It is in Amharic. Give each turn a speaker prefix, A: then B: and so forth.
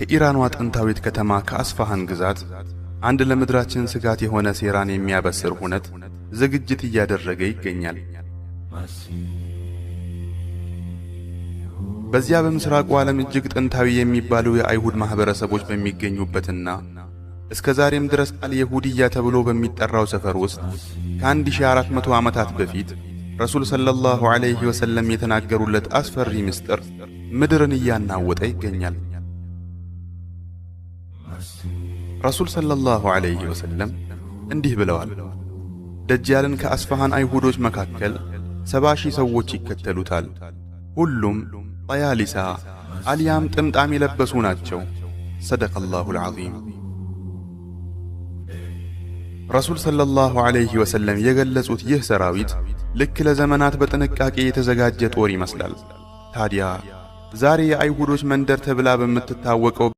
A: ከኢራኗ ጥንታዊት ከተማ ከአስፋሃን ግዛት አንድ ለምድራችን ስጋት የሆነ ሴራን የሚያበስር ሁነት ዝግጅት እያደረገ ይገኛል። በዚያ በምስራቁ ዓለም እጅግ ጥንታዊ የሚባሉ የአይሁድ ማህበረሰቦች በሚገኙበትና እስከ ዛሬም ድረስ አልየሁድያ ተብሎ በሚጠራው ሰፈር ውስጥ ከ1400 ዓመታት በፊት ረሱል ሰለላሁ ዐለይሂ ወሰለም የተናገሩለት አስፈሪ ምስጢር ምድርን እያናወጠ ይገኛል። ረሱል ሰለላሁ ዐለይሂ ወሰለም እንዲህ ብለዋል። ደጃልን ከአስፋሃን አይሁዶች መካከል 70,000 ሰዎች ይከተሉታል። ሁሉም ጠያሊሳ አልያም ጥምጣም የለበሱ ናቸው። ሰደቀላሁል ዐዚም። ረሱል ሰለላሁ ዐለይሂ ወሰለም የገለጹት ይህ ሰራዊት ልክ ለዘመናት በጥንቃቄ የተዘጋጀ ጦር ይመስላል። ታዲያ ዛሬ የአይሁዶች መንደር ተብላ በምትታወቀው